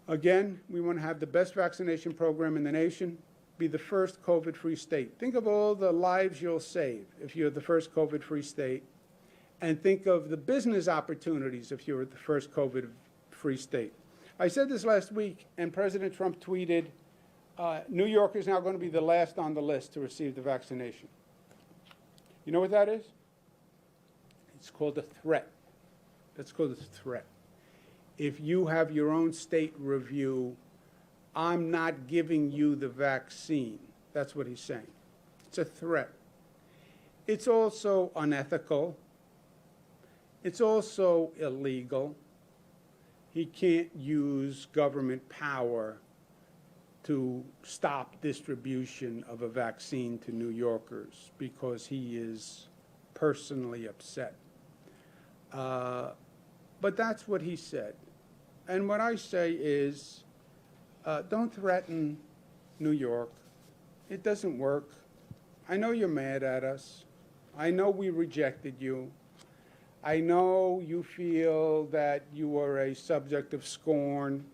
Again, we want to have the best vaccination program in the nation, be the first COVID-free state. Think of all the lives you'll save if you're the first COVID-free state, and think of the business opportunities if you're the first COVID-free state. I said this last week, and President Trump tweeted, New York is now going to be the last on the list to receive the vaccination. You know what that is? It's called a threat. That's called a threat. If you have your own state review, I'm not giving you the vaccine. That's what he's saying. It's a threat. It's also unethical. It's also illegal. He can't use government power to stop distribution of a vaccine to New Yorkers because he is personally upset. But that's what he said. And what I say is, don't threaten New York. It doesn't work. I know you're mad at us. I know we rejected you. I know you feel that you are a subject of scorn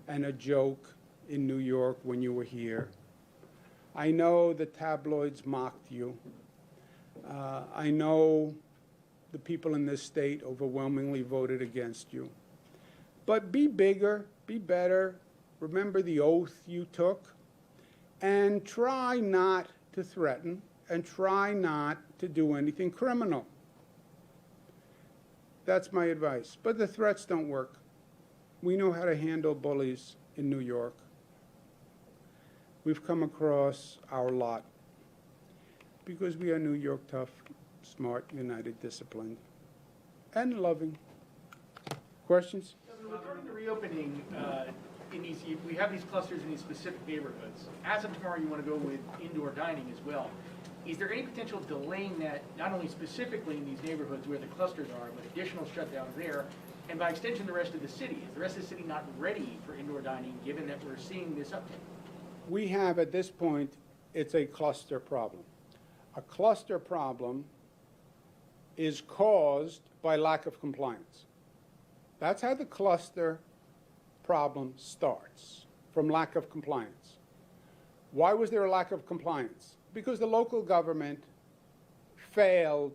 and a joke in New York when you were here. I know the tabloids mocked you. I know the people in this state overwhelmingly voted against you. But be bigger, be better, remember the oath you took, and try not to threaten, and try not to do anything criminal. That's my advice. But the threats don't work. We know how to handle bullies in New York. We've come across our lot because we are New York tough, smart, united, disciplined, and loving. Questions? Regarding the reopening, we have these clusters in these specific neighborhoods. As of tomorrow, you want to go with indoor dining as well. Is there any potential delaying that, not only specifically in these neighborhoods where the clusters are, but additional shutdowns there, and by extension the rest of the city? Is the rest of the city not ready for indoor dining, given that we're seeing this uptick? We have, at this point, it's a cluster problem. A cluster problem is caused by lack of compliance. That's how the cluster problem starts, from lack of compliance. Why was there a lack of compliance? Because the local government failed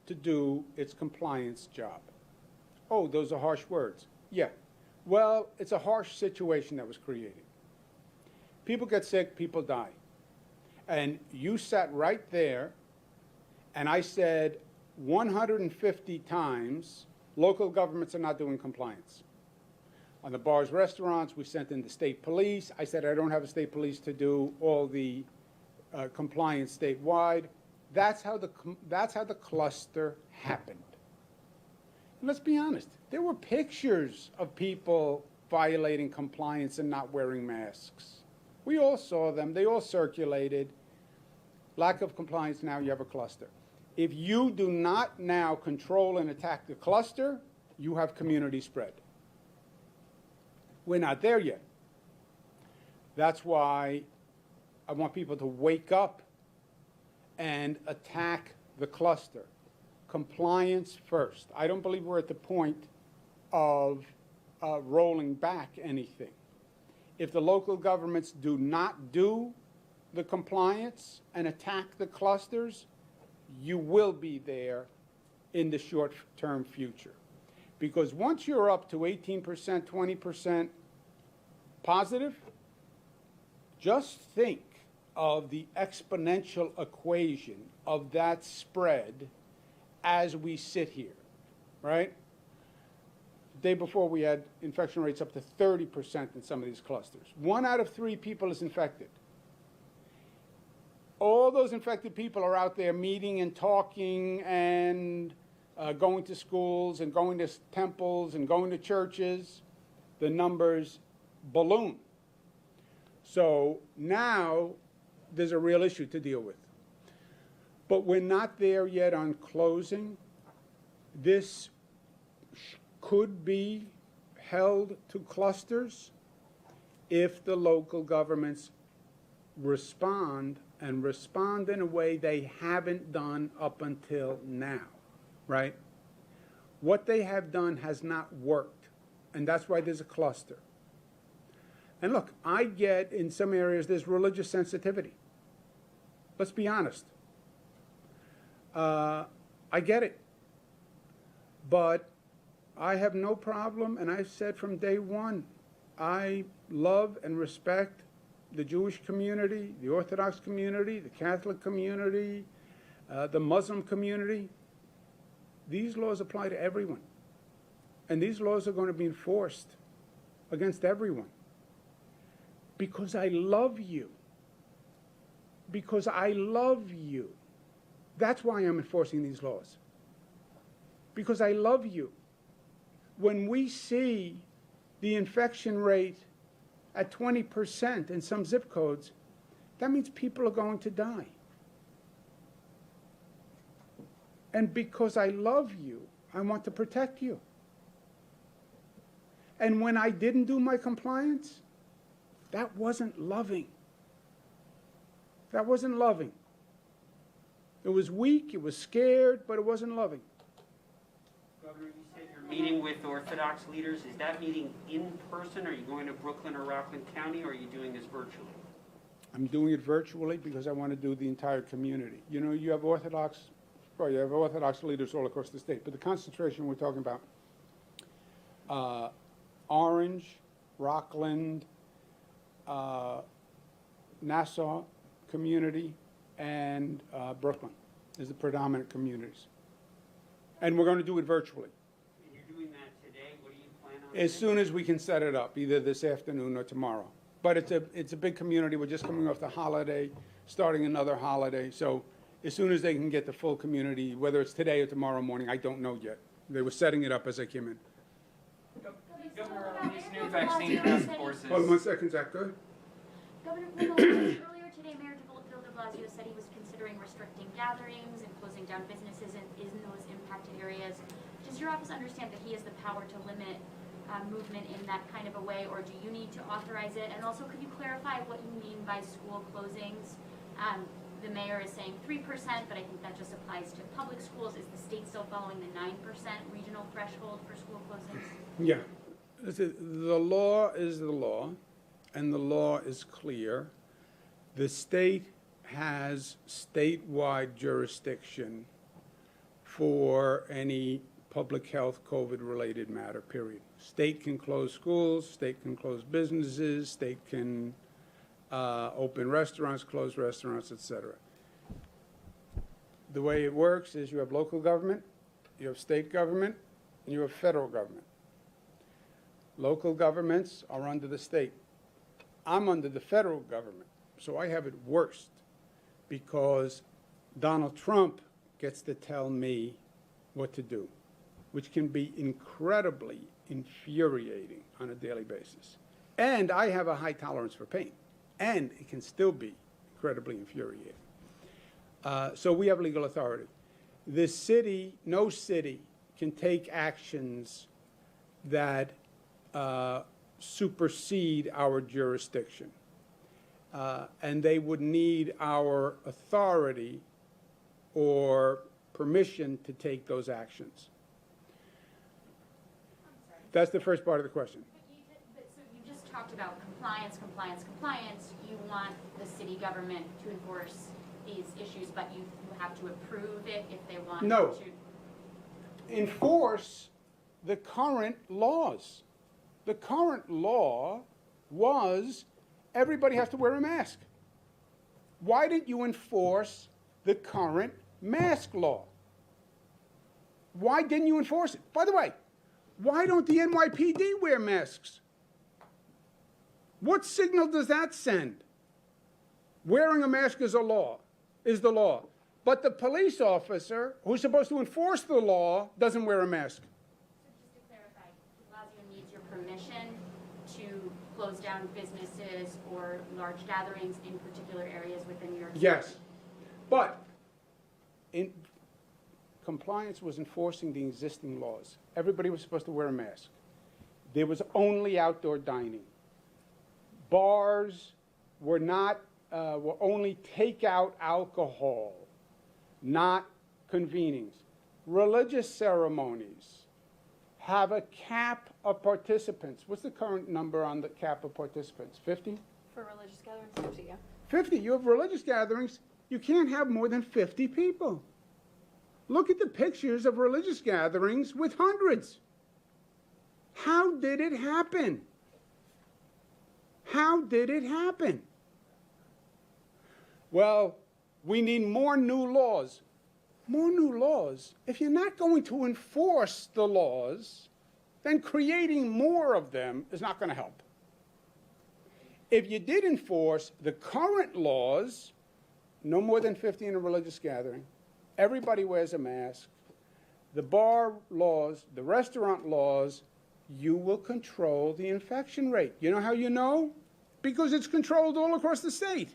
to do its compliance job. Oh, those are harsh words. Yeah. Well, it's a harsh situation that was created. People get sick, people die. And you sat right there, and I said 150 times, local governments are not doing compliance. On the bars, restaurants, we sent in the state police. I said I don't have a state police to do all the compliance statewide. That's how the cluster happened. And let's be honest, there were pictures of people violating compliance and not wearing masks. We all saw them. They all circulated. Lack of compliance, now you have a cluster. If you do not now control and attack the cluster, you have community spread. We're not there yet. That's why I want people to wake up and attack the cluster. Compliance first. I don't believe we're at the point of rolling back anything. If the local governments do not do the compliance and attack the clusters, you will be there in the short-term future. Because once you're up to 18%, 20% positive, just think of the exponential equation of that spread as we sit here, right? The day before, we had infection rates up to 30% in some of these clusters. 1 out of 3 people is infected. All those infected people are out there meeting and talking and going to schools and going to temples and going to churches. The numbers balloon. So now there's a real issue to deal with. But we're not there yet on closing. This could be held to clusters if the local governments respond, and respond in a way they haven't done up until now, right? What they have done has not worked, and that's why there's a cluster. And look, I get in some areas there's religious sensitivity. Let's be honest. I get it. But I have no problem, and I've said from day one, I love and respect the Jewish community, the Orthodox community, the Catholic community, the Muslim community. These laws apply to everyone. And these laws are going to be enforced against everyone. Because I love you. Because I love you. That's why I'm enforcing these laws. Because I love you. When we see the infection rate at 20% in some zip codes, that means people are going to die. And because I love you, I want to protect you. And when I didn't do my compliance, that wasn't loving. That wasn't loving. It was weak, it was scared, but it wasn't loving. Governor, you said you're meeting with Orthodox leaders. Is that meeting in person? Are you going to Brooklyn or Rockland County, or are you doing this virtually? I'm doing it virtually because I want to do the entire community. You know, you have Orthodox leaders all across the state, but the concentration we're talking about, Orange, Rockland, Nassau community, and Brooklyn is the predominant communities. And we're going to do it virtually. And you're doing that today? What do you plan on As soon as we can set it up, either this afternoon or tomorrow. But it's a big community. We're just coming off the holiday, starting another holiday. So as soon as they can get the full community, whether it's today or tomorrow morning, I don't know yet. They were setting it up as I came in. Governor, on these new vaccine task forces. Hold on 1 second, Zach, go ahead. Governor, earlier today, Mayor de Blasio said he was considering restricting gatherings and closing down businesses in those impacted areas. Does your office understand that he has the power to limit movement in that kind of a way, or do you need to authorize it? And also, could you clarify what you mean by school closings? The mayor is saying 3%, but I think that just applies to public schools. Is the state still following the 9% regional threshold for school closings? Yeah. The law is the law, and the law is clear. The state has statewide jurisdiction for any public health COVID-related matter, period. State can close schools, state can close businesses, state can open restaurants, close restaurants, etc. The way it works is you have local government, you have state government, and you have federal government. Local governments are under the state. I'm under the federal government, so I have it worst because Donald Trump gets to tell me what to do, which can be incredibly infuriating on a daily basis. And I have a high tolerance for pain, and it can still be incredibly infuriating. So we have legal authority. The city, no city, can take actions that supersede our jurisdiction. And they would need our authority or permission to take those actions. That's the first part of the question. So you just talked about compliance. You want the city government to enforce these issues, but you have to approve it if they want No. to. Enforce the current laws. The current law was everybody has to wear a mask. Why didn't you enforce the current mask law? Why didn't you enforce it? By the way, why don't the NYPD wear masks? What signal does that send? Wearing a mask is the law. But the police officer who's supposed to enforce the law doesn't wear a mask. So just to clarify, de Blasio needs your permission to close down businesses or large gatherings in particular areas within New York City? Yes. But compliance was enforcing the existing laws. Everybody was supposed to wear a mask. There was only outdoor dining. Bars were only takeout alcohol, not convenings. Religious ceremonies have a cap of participants. What's the current number on the cap of participants? 50? For religious gatherings, 50, yeah. 50. You have religious gatherings, you can't have more than 50 people. Look at the pictures of religious gatherings with hundreds. How did it happen? How did it happen? Well, we need more new laws. More new laws? If you're not going to enforce the laws, then creating more of them is not going to help. If you did enforce the current laws, no more than 50 in a religious gathering, everybody wears a mask, the bar laws, the restaurant laws, you will control the infection rate. You know how you know? Because it's controlled all across the state.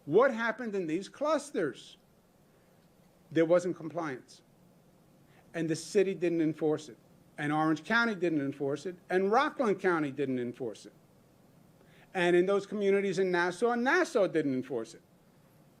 What happened in these clusters? There wasn't compliance. And the city didn't enforce it. And Orange County didn't enforce it. And Rockland County didn't enforce it. And in those communities in Nassau, Nassau didn't enforce it.